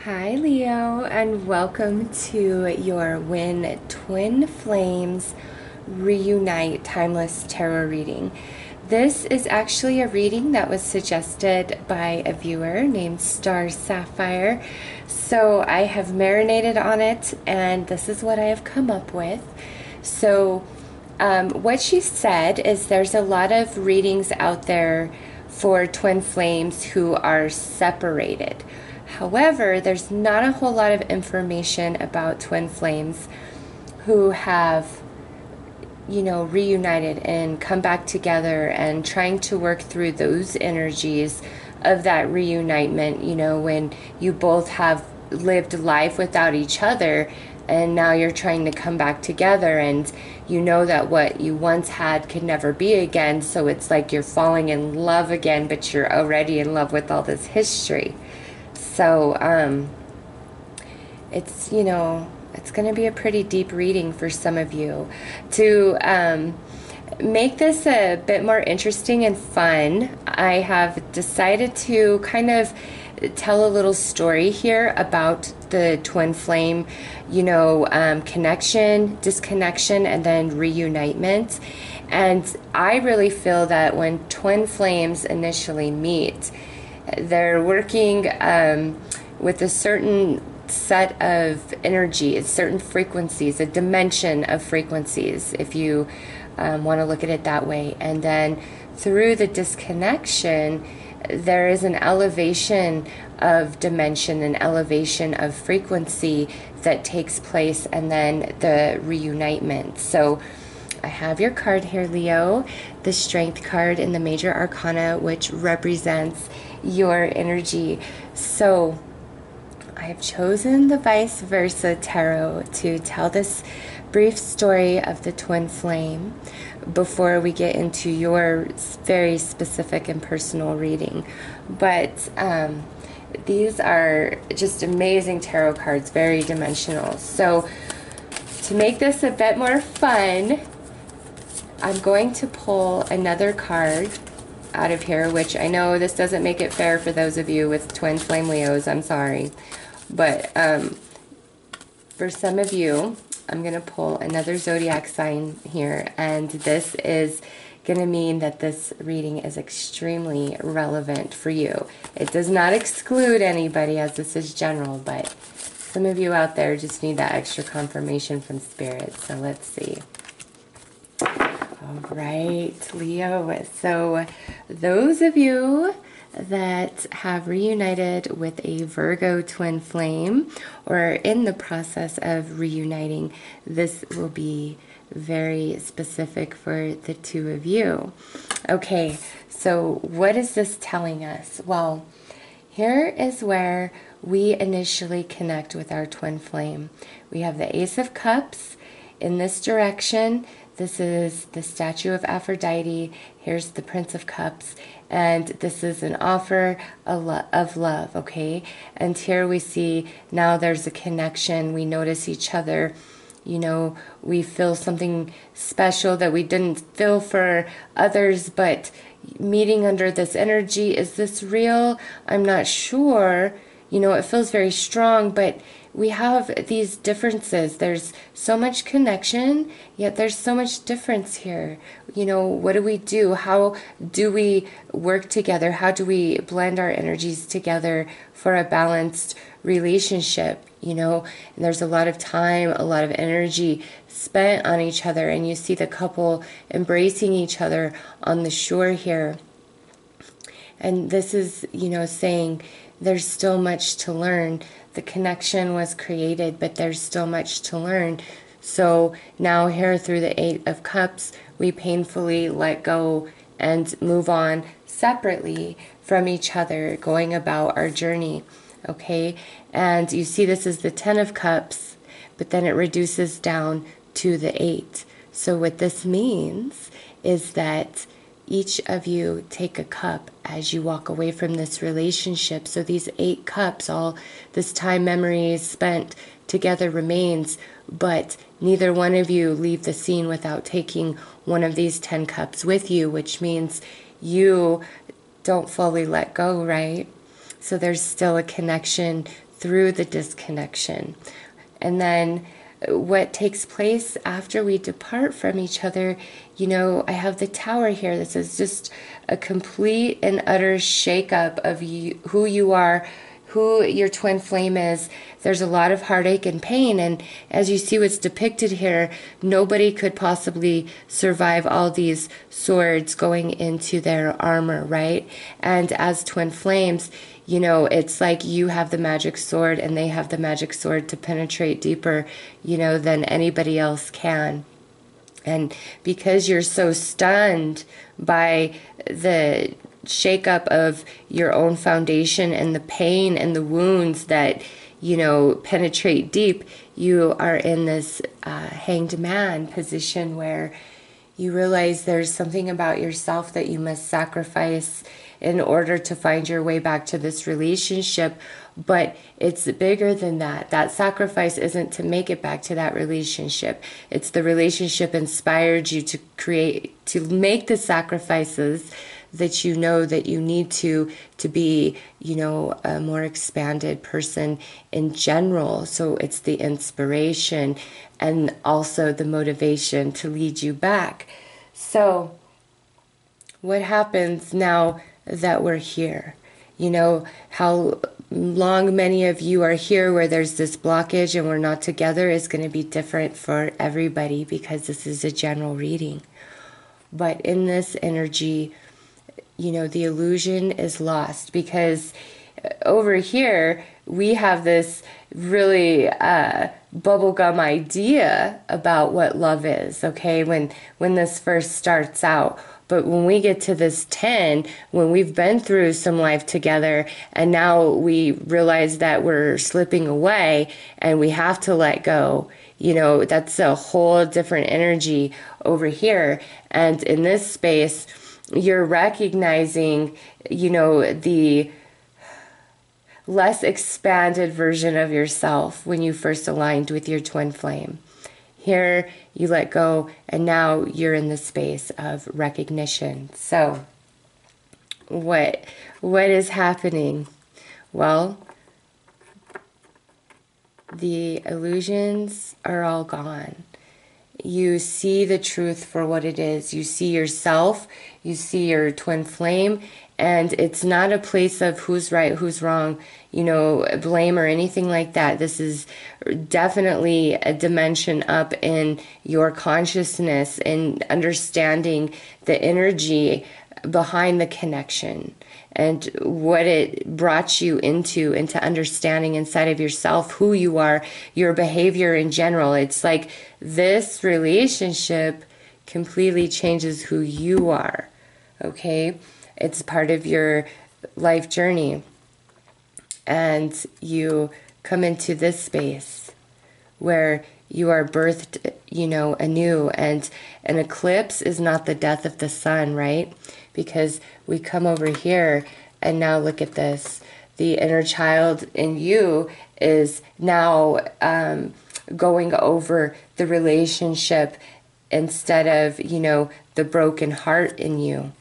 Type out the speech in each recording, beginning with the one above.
Hi Leo, and welcome to your When Twin Flames Reunite Timeless Tarot reading. This is actually a reading that was suggested by a viewer named Star Sapphire. So I have marinated on it, and this is what I have come up with. So what she said is there's a lot of readings out there for twin flames who are separated. However, there's not a whole lot of information about twin flames who have, reunited and come back together and trying to work through those energies of that reunitement, when you both have lived life without each other and now you're trying to come back together, and you know that what you once had could never be again, so it's like you're falling in love again, but you're already in love with all this history. So it's going to be a pretty deep reading for some of you. To make this a bit more interesting and fun, I have decided to kind of tell a little story here about the twin flame, connection, disconnection, and then reunitement. And I really feel that when twin flames initially meet, they're working with a certain set of energies, certain frequencies, a dimension of frequencies, if you want to look at it that way. And then through the disconnection, there is an elevation of dimension, an elevation of frequency that takes place, and then the reunitement. So I have your card here, Leo, the Strength card in the Major Arcana, which represents your energy. So I have chosen the Vice Versa Tarot to tell this brief story of the twin flame before we get into your very specific and personal reading. But these are just amazing tarot cards, very dimensional. So to make this a bit more fun, I'm going to pull another card out of here, which I know this doesn't make it fair for those of you with twin flame Leos, I'm sorry. But for some of you, I'm going to pull another zodiac sign here, and this is going to mean that this reading is extremely relevant for you. It does not exclude anybody, as this is general, but some of you out there just need that extra confirmation from Spirit. So let's see. All right, Leo. So those of you that have reunited with a Virgo twin flame or are in the process of reuniting, this will be very specific for the two of you. Okay, so what is this telling us? Well, here is where we initially connect with our twin flame. We have the Ace of Cups in this direction. This is the statue of Aphrodite. Here's the Prince of Cups. And this is an offer of love, okay? And here we see now there's a connection. We notice each other. We feel something special that we didn't feel for others, but meeting under this energy, is this real? I'm not sure. It feels very strong, but we have these differences. There's so much connection, yet there's so much difference here. What do we do? How do we work together? How do we blend our energies together for a balanced relationship? And there's a lot of time, a lot of energy spent on each other, and you see the couple embracing each other on the shore here. And this is, saying there's still much to learn. The connection was created, but there's still much to learn. So now here through the Eight of Cups, we painfully let go and move on separately from each other, going about our journey. Okay? And you see this is the Ten of Cups, but then it reduces down to the 8. So what this means is that each of you take a cup as you walk away from this relationship. So these 8 cups, all this time, memories spent together remains, but neither one of you leave the scene without taking one of these 10 cups with you, which means you don't fully let go, right? So there's still a connection through the disconnection. And then what takes place after we depart from each other, you know, I have the Tower here. This is just a complete and utter shakeup of you, who you are, who your twin flame is. There's a lot of heartache and pain, and as you see what's depicted here, nobody could possibly survive all these swords going into their armor, right? And as twin flames, you know, it's like you have the magic sword and they have the magic sword to penetrate deeper, you know, than anybody else can. And because you're so stunned by the shakeup of your own foundation and the pain and the wounds that, you know, penetrate deep, you are in this hanged man position where you realize there's something about yourself that you must sacrifice in order to find your way back to this relationship. But it's bigger than that. That sacrifice isn't to make it back to that relationship. It's the relationship inspired you to create, to make the sacrifices that you know that you need to be, you know, a more expanded person in general. So it's the inspiration and also the motivation to lead you back. So what happens now that we're here? You know, how long many of you are here where there's this blockage and we're not together is going to be different for everybody, because this is a general reading. But in this energy, you know, the illusion is lost, because over here we have this really bubblegum idea about what love is, okay, when this first starts out. But when we get to this 10, when we've been through some life together and now we realize that we're slipping away and we have to let go, you know, that's a whole different energy over here. And in this space, you're recognizing, you know, the less expanded version of yourself when you first aligned with your twin flame. Here, you let go, and now you're in the space of recognition. So, what is happening? Well, the illusions are all gone. You see the truth for what it is. You see yourself, you see your twin flame, and it's not a place of who's right, who's wrong, you know, blame or anything like that. This is definitely a dimension up in your consciousness and understanding the energy behind the connection and what it brought you into understanding inside of yourself, who you are, your behavior in general. It's like this relationship completely changes who you are, okay? It's part of your life journey. And you come into this space where you are birthed, you know, anew. And an eclipse is not the death of the sun, right? Because we come over here and now look at this. The inner child in you is now going over the relationship instead of, you know, the broken heart in you.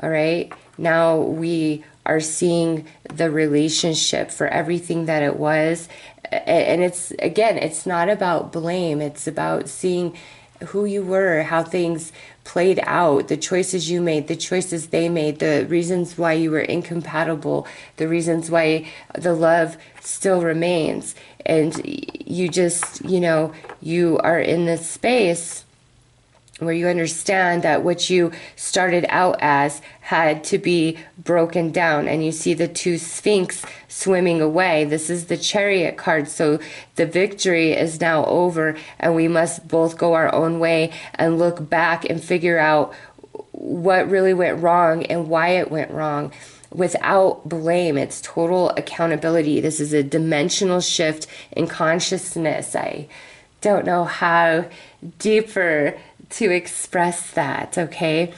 All right? Now we are seeing the relationship for everything that it was. And it's, again, it's not about blame. It's about seeing who you were, how things played out, the choices you made, the choices they made, the reasons why you were incompatible, the reasons why the love still remains. And you just, you know, you are in this space where you understand that what you started out as had to be broken down. And you see the two Sphinx swimming away. This is the Chariot card. So the victory is now over, and we must both go our own way and look back and figure out what really went wrong and why it went wrong. Without blame, it's total accountability. This is a dimensional shift in consciousness. I don't know how deeper to express that, okay?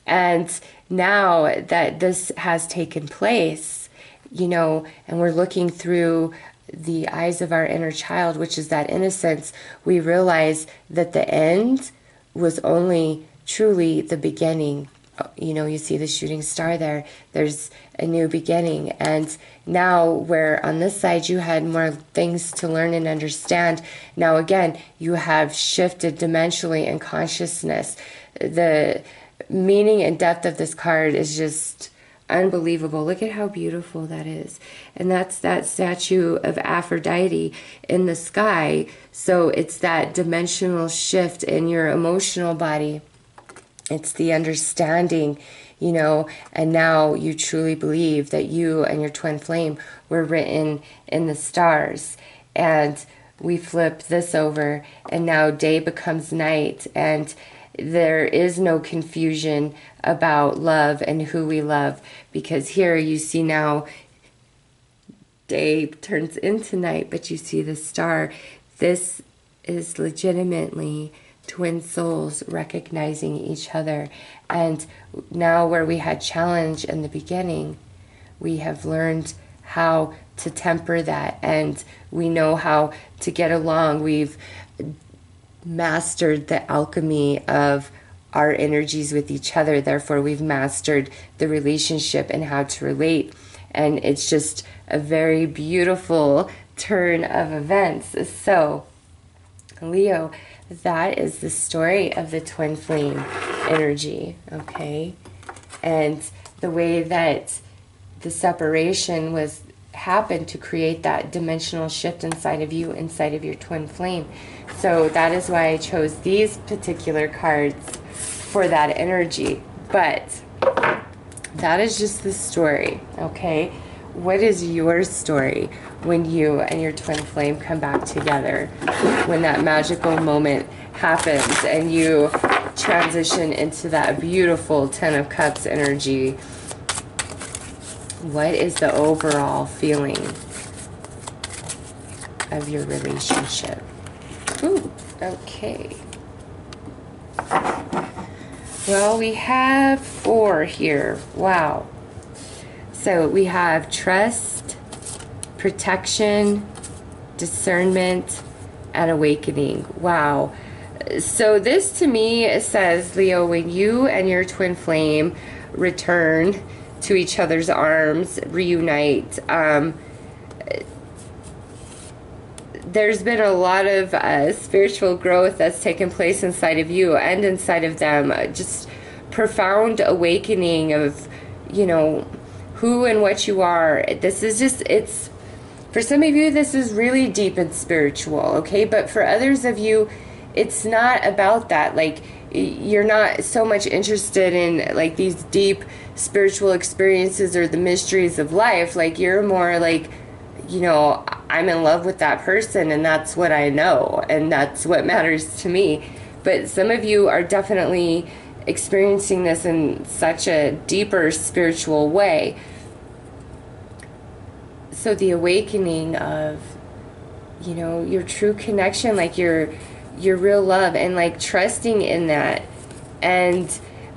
And now that this has taken place, you know, and we're looking through the eyes of our inner child, which is that innocence, we realize that the end was only truly the beginning, you know, you see the shooting star there. There's a new beginning. And now where on this side you had more things to learn and understand, now again, you have shifted dimensionally in consciousness. The meaning and depth of this card is just unbelievable. Look at how beautiful that is. And that's that statue of Aphrodite in the sky. So it's that dimensional shift in your emotional body. It's the understanding, you know, and now you truly believe that you and your twin flame were written in the stars. And we flip this over, and now day becomes night, and there is no confusion about love and who we love, because here you see now day turns into night, but you see the star. This is legitimately twin souls recognizing each other. And now where we had challenge in the beginning, we have learned how to temper that, and we know how to get along. We've mastered the alchemy of our energies with each other. Therefore, we've mastered the relationship and how to relate. And it's just a very beautiful turn of events. So, Leo, that is the story of the twin flame energy, okay? And the way that the separation was happened to create that dimensional shift inside of you, inside of your twin flame. So that is why I chose these particular cards for that energy. But that is just the story, okay? What is your story when you and your twin flame come back together? When that magical moment happens and you transition into that beautiful Ten of Cups energy, what is the overall feeling of your relationship? Ooh, okay. Well, we have 4 here. Wow. So we have trust, protection, discernment, and awakening. Wow. So this to me says, Leo, when you and your twin flame return to each other's arms, reunite, there's been a lot of spiritual growth that's taken place inside of you and inside of them. Just profound awakening of, you know, who and what you are. This is just, it's, for some of you, this is really deep and spiritual, okay? But for others of you, it's not about that. Like, you're not so much interested in, like, these deep spiritual experiences or the mysteries of life. Like, you're more like, you know, I'm in love with that person, and that's what I know, and that's what matters to me. But some of you are definitely experiencing this in such a deeper spiritual way. So the awakening of, you know, your true connection, like your real love, and like trusting in that. And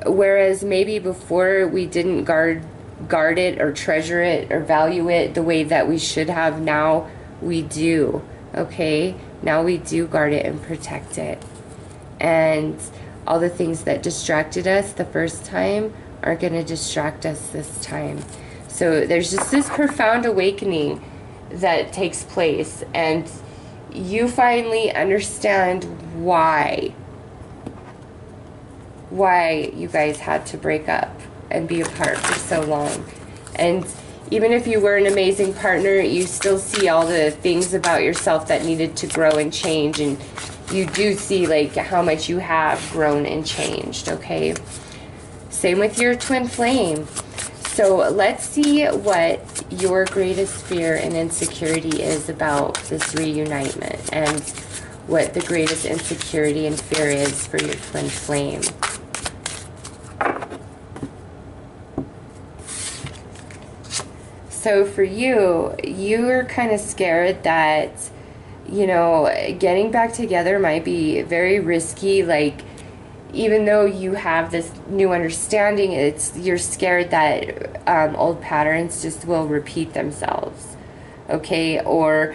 whereas maybe before we didn't guard it or treasure it or value it the way that we should have, now we do, okay? Now we do guard it and protect it. And all the things that distracted us the first time aren't going to distract us this time. So there's just this profound awakening that takes place, and you finally understand why you guys had to break up and be apart for so long. And even if you were an amazing partner, you still see all the things about yourself that needed to grow and change, and you do see like how much you have grown and changed, okay? Same with your twin flame. So let's see what your greatest fear and insecurity is about this reunitement, and what the greatest insecurity and fear is for your twin flame. So for you, you're kind of scared that, you know, getting back together might be very risky. Like, even though you have this new understanding, you're scared that old patterns just will repeat themselves, okay? Or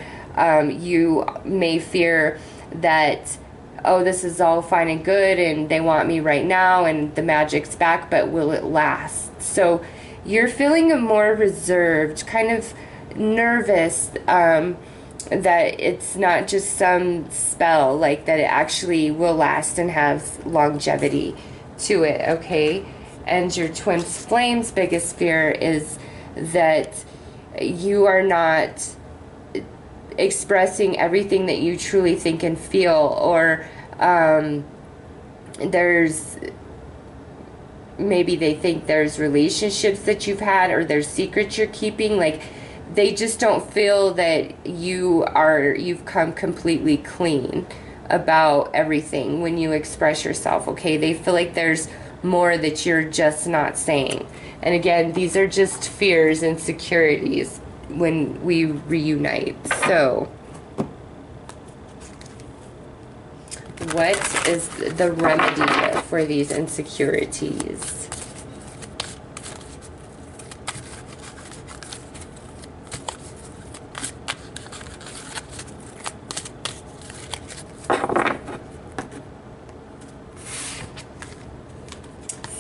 you may fear that oh, this is all fine and good and they want me right now and the magic's back, but will it last? So you're feeling more reserved, kind of nervous, that it's not just some spell, like that it actually will last and have longevity to it, okay? And your twin flame's biggest fear is that you are not expressing everything that you truly think and feel, or maybe they think there's relationships that you've had, or there's secrets you're keeping, like they just don't feel that you've come completely clean about everything when you express yourself, okay? They feel like there's more that you're just not saying. And again, these are just fears and insecurities when we reunite. So what is the remedy for these insecurities?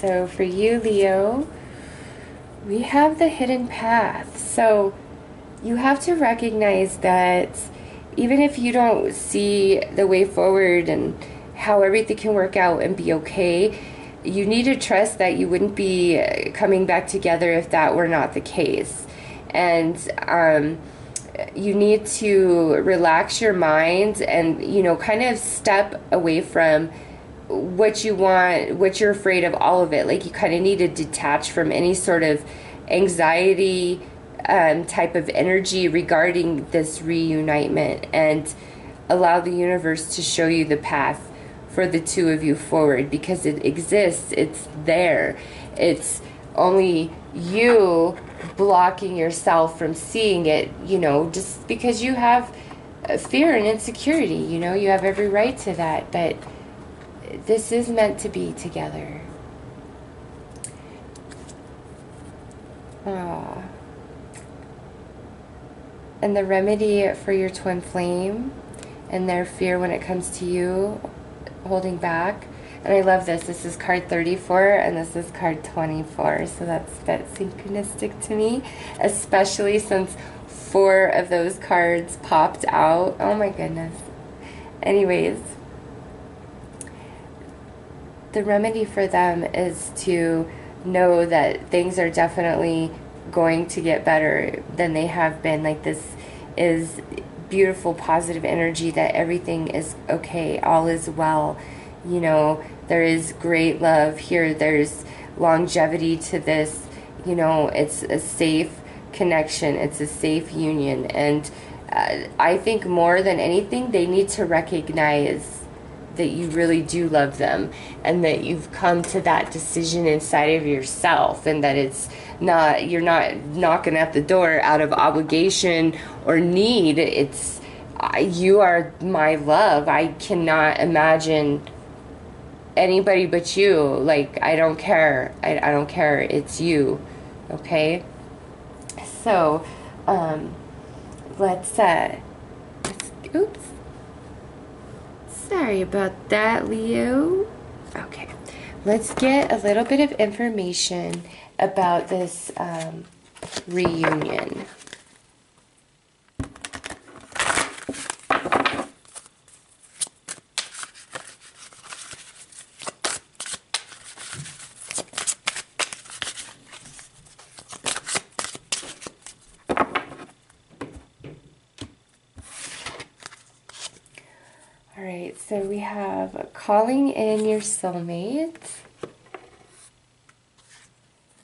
So for you, Leo, we have the hidden path. So you have to recognize that even if you don't see the way forward and how everything can work out and be okay, you need to trust that you wouldn't be coming back together if that were not the case. And you need to relax your mind and, you know, kind of step away from what you want, what you're afraid of, all of it. Like you kind of need to detach from any sort of anxiety type of energy regarding this reunitement, and allow the universe to show you the path for the two of you forward, because it exists, it's there. It's only you blocking yourself from seeing it, you know, just because you have fear and insecurity, you know, you have every right to that, but this is meant to be together. Aww. And the remedy for your twin flame and their fear when it comes to you holding back. And I love this. This is card 34 and this is card 24. So that's a bit synchronistic to me, especially since 4 of those cards popped out. Oh my goodness. Anyways, the remedy for them is to know that things are definitely going to get better than they have been. Like, this is beautiful, positive energy that everything is okay, all is well. You know, there is great love here. There's longevity to this. You know, it's a safe connection. It's a safe union. And I think more than anything, they need to recognize that you really do love them, and that you've come to that decision inside of yourself, and that it's not, you're not knocking at the door out of obligation or need. It's, you are my love. I cannot imagine anybody but you. Like, I don't care. I don't care. It's you. Okay? So, let's oops. Sorry about that, Leo. Okay, let's get a little bit of information about this reunion. Alright, so we have calling in your soulmate,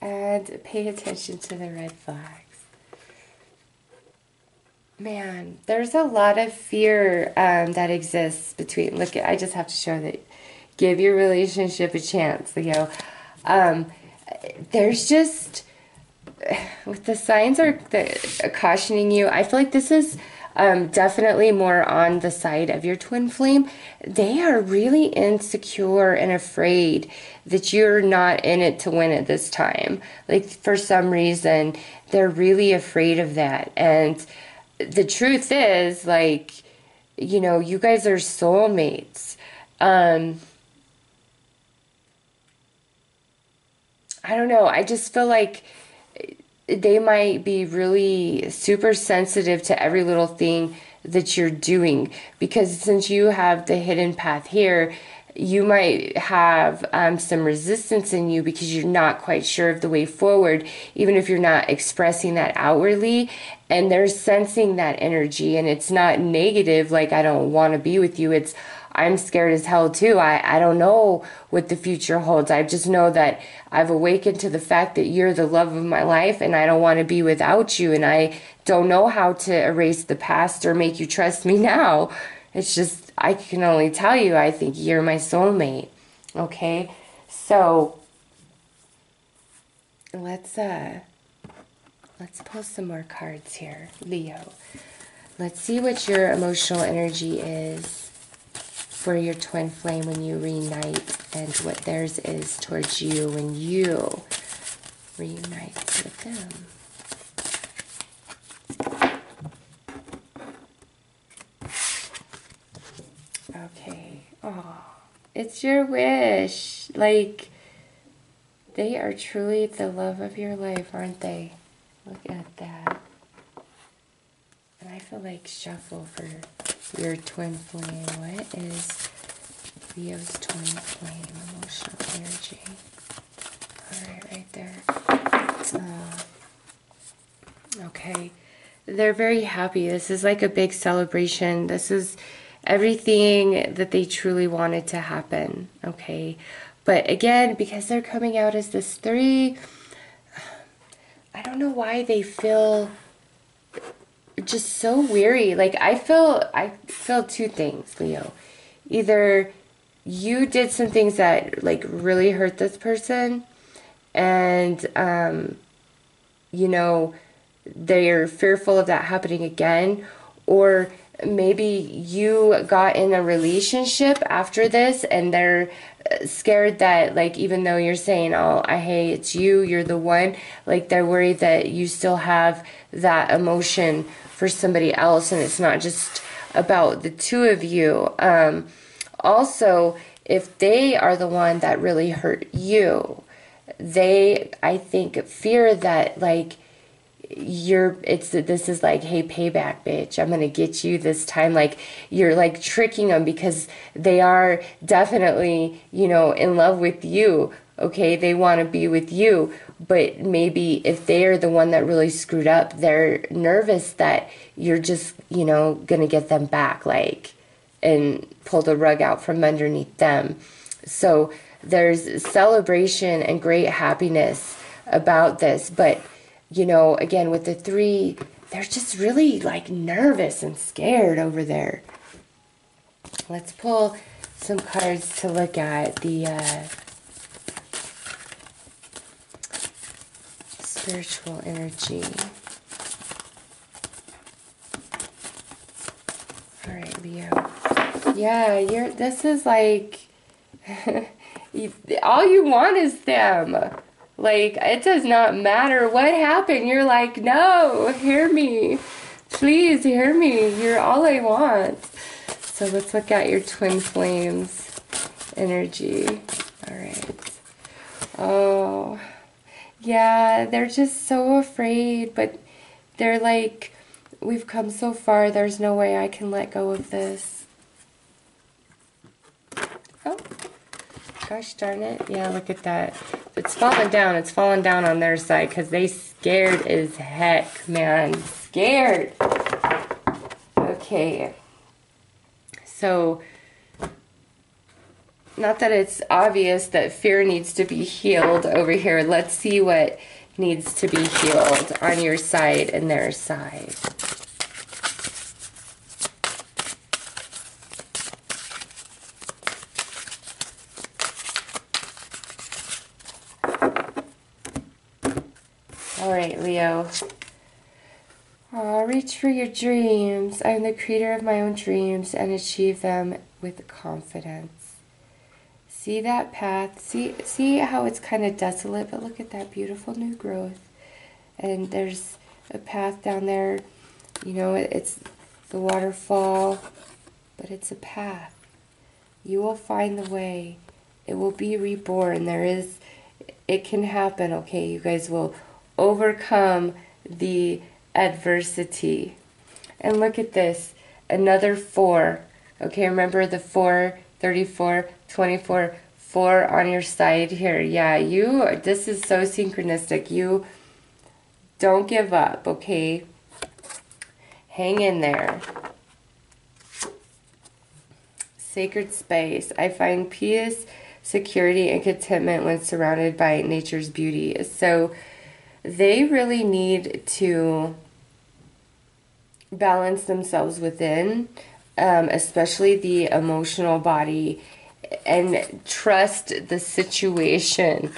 and pay attention to the red flags. Man, there's a lot of fear that exists between, look, I just have to show that, give your relationship a chance, Leo. There's just, with the signs are cautioning you, I feel like this is definitely more on the side of your twin flame. They are really insecure and afraid that you're not in it to win it this time. Like, for some reason, they're really afraid of that. And the truth is, like, you know, you guys are soulmates. I don't know. I just feel like they might be really super sensitive to every little thing that you're doing, because since you have the hidden path here, you might have some resistance in you because you're not quite sure of the way forward, even if you're not expressing that outwardly, and they're sensing that energy. And it's not negative, like I don't want to be with you. It's I'm scared as hell too. I don't know what the future holds. I just know that I've awakened to the fact that you're the love of my life, and I don't want to be without you, and I don't know how to erase the past or make you trust me now. It's just, I can only tell you, I think you're my soulmate. Okay? So let's pull some more cards here, Leo. Let's see what your emotional energy is for your twin flame when you reunite, and what theirs is towards you when you reunite with them. Okay. Oh, it's your wish. Like, they are truly the love of your life, aren't they? Look at that. And I feel like shuffle for your twin flame. What is Leo's twin flame emotional energy? Alright, right there. Okay. They're very happy. This is like a big celebration. This is everything that they truly wanted to happen. Okay. But again, because they're coming out as this 3, I don't know why they feel just so weary. Like I feel 2 things, Leo. Either you did some things that like really hurt this person, and you know, they're fearful of that happening again, or maybe you got in a relationship after this and they're scared that, like, even though you're saying, oh, hey, it's you, you're the one, like they're worried that you still have that emotion for somebody else and it's not just about the 2 of you. Also, if they are the one that really hurt you, they, I think, fear that, like, this is like, hey, payback, bitch, I'm gonna get you this time. Like, you're like tricking them because they are definitely, you know, in love with you. Okay, they want to be with you, but maybe if they're the one that really screwed up, they're nervous that you're just, you know, gonna get them back, like, and pull the rug out from underneath them. So there's celebration and great happiness about this, but you know, again, with the 3, they're just really, like, nervous and scared over there. Let's pull some cards to look at the spiritual energy. All right, Leo. Yeah, this is like, all you want is them. Like, it does not matter what happened. You're like, no, hear me. Please hear me. You're all I want. So let's look at your twin flames energy. All right. Oh, yeah, they're just so afraid, but they're like, we've come so far. There's no way I can let go of this. Oh. Gosh darn it. Yeah, look at that. It's falling down. It's falling down on their side because they scared as heck, man. Scared. Okay. So, not that it's obvious that fear needs to be healed over here. Let's see what needs to be healed on your side and their side. All right, Leo. Reach for your dreams. I'm the creator of my own dreams and achieve them with confidence. See that path? See how it's kind of desolate, but look at that beautiful new growth. And there's a path down there. You know, it's the waterfall, but it's a path. You will find the way. It will be reborn. It can happen, okay? You guys will overcome the adversity. And look at this, another 4. Okay, remember the 4, 34, 24, 4 on your side here. Yeah, this is so synchronistic. You don't give up, okay? Hang in there. Sacred space. I find peace, security, and contentment when surrounded by nature's beauty. So they really need to balance themselves within, especially the emotional body, and trust the situation.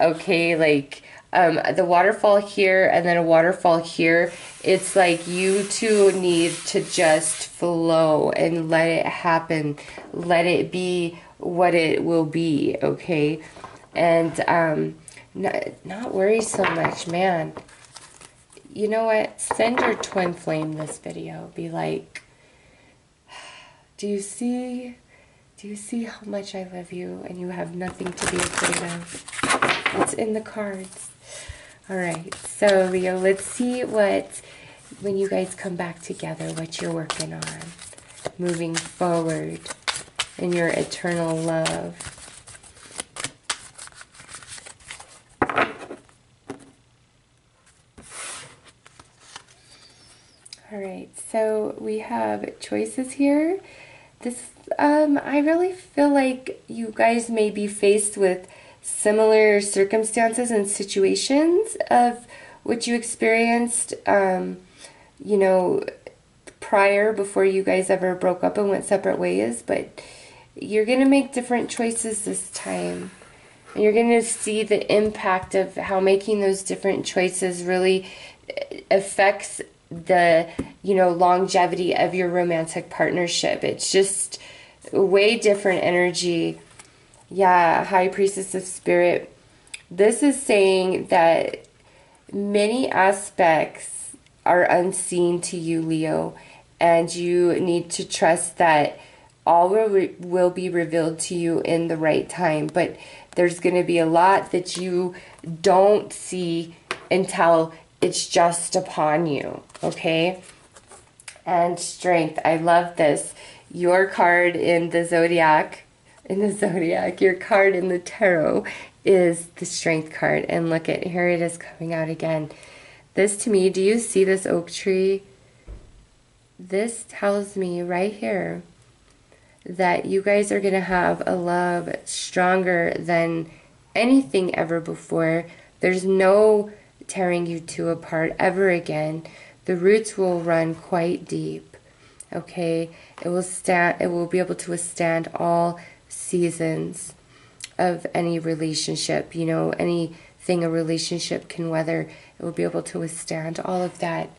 Okay, like the waterfall here and then a waterfall here, it's like you two need to just flow and let it happen. Let it be what it will be, okay? And not worry so much, man. You know what? Send your twin flame this video. Be like, do you see how much I love you and you have nothing to be afraid of? It's in the cards. Alright, so Leo, let's see when you guys come back together, what you're working on. Moving forward in your eternal love. Alright, so we have choices here. I really feel like you guys may be faced with similar circumstances and situations of what you experienced, you know, prior, before you guys ever broke up and went separate ways. But you're going to make different choices this time. And you're going to see the impact of how making those different choices really affects the, you know, longevity of your romantic partnership. It's just way different energy. Yeah, High Priestess of Spirit. This is saying that many aspects are unseen to you, Leo, and you need to trust that all will be revealed to you in the right time. But there's going to be a lot that you don't see until it's just upon you, okay? And Strength. I love this. Your card in the zodiac, your card in the tarot is the Strength card. And look at, here it is coming out again. This to me, do you see this oak tree? This tells me right here that you guys are going to have a love stronger than anything ever before. There's no tearing you two apart ever again. The roots will run quite deep. Okay, it will be able to withstand all seasons of any relationship. You know, anything a relationship can weather, it will be able to withstand all of that.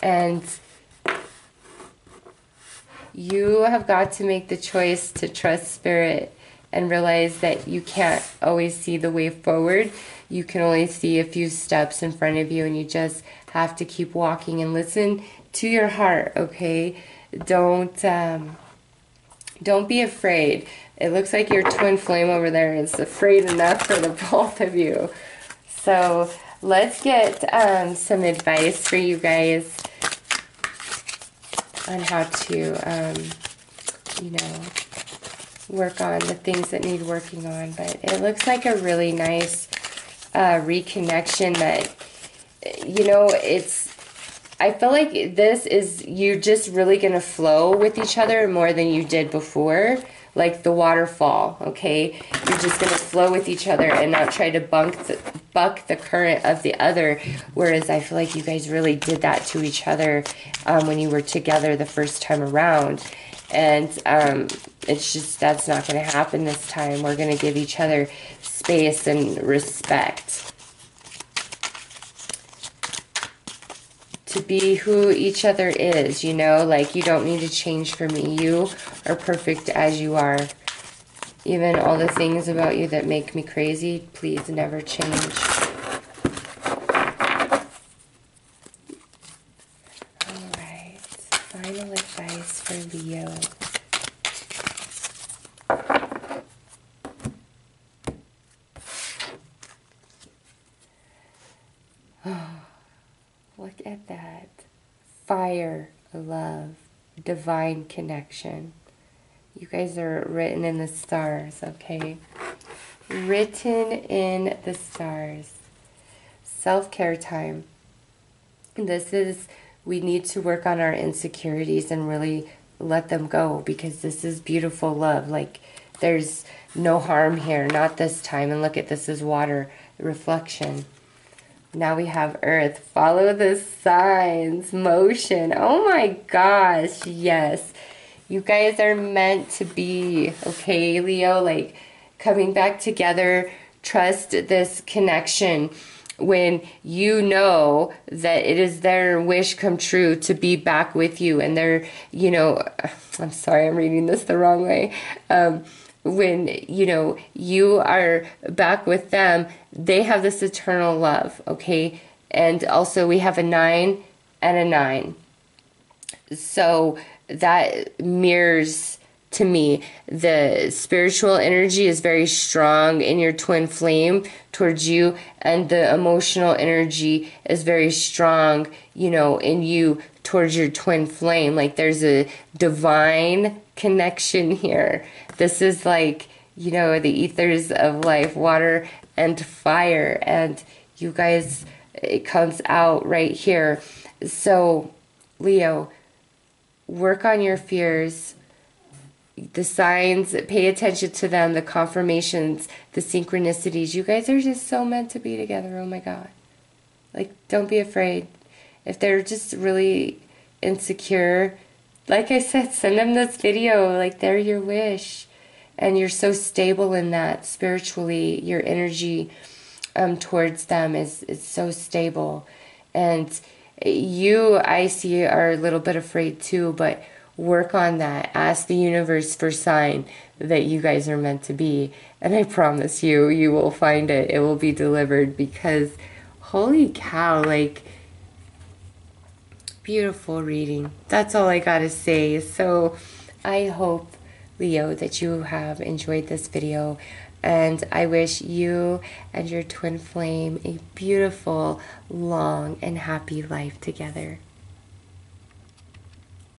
And you have got to make the choice to trust Spirit and realize that you can't always see the way forward. You can only see a few steps in front of you, and you just have to keep walking and listen to your heart, okay? Don't be afraid. It looks like your twin flame over there is afraid enough for the both of you. So let's get some advice for you guys on how to, you know, work on the things that need working on. But it looks like a really nice reconnection that, you know, I feel like this is, you're just really going to flow with each other more than you did before. Like the waterfall, okay? You're just going to flow with each other and not try to buck the current of the other. Whereas I feel like you guys really did that to each other when you were together the first time around. And it's just, that's not going to happen this time. We're going to give each other space and respect to be who each other is, you know? Like, you don't need to change for me. You are perfect as you are. Even all the things about you that make me crazy, please never change. Alright, final advice for Leo. higher love, divine connection. You guys are written in the stars, okay? Written in the stars. Self-care time. This is, we need to work on our insecurities and really let them go, because this is beautiful love. Like, there's no harm here, not this time. And look at this is water reflection. Now we have earth. Follow the signs. Motion. Oh my gosh, yes. You guys are meant to be, okay, Leo? Like, coming back together. Trust this connection. When you know that it is their wish come true to be back with you, and they're, you know, I'm sorry, I'm reading this the wrong way. When, you know, you are back with them, they have this eternal love, okay? And also we have a 9 and a 9. So that mirrors, to me, the spiritual energy is very strong in your twin flame towards you, and the emotional energy is very strong, you know, in you towards your twin flame. Like, there's a divine connection here. This is like, you know, the ethers of life, water and fire, and you guys, it comes out right here. So, Leo, work on your fears. The signs, pay attention to them, the confirmations, the synchronicities. You guys are just so meant to be together. Oh my God. Like, don't be afraid. If they're just really insecure, like I said, send them this video. Like, they're your wish. And you're so stable in that spiritually. Your energy towards them is so stable. And you, I see, are a little bit afraid too, but work on that. Ask the universe for sign that you guys are meant to be. And I promise you, you will find it. It will be delivered, because holy cow, like, beautiful reading. That's all I gotta say. So I hope, Leo, that you have enjoyed this video. And I wish you and your twin flame a beautiful, long, and happy life together.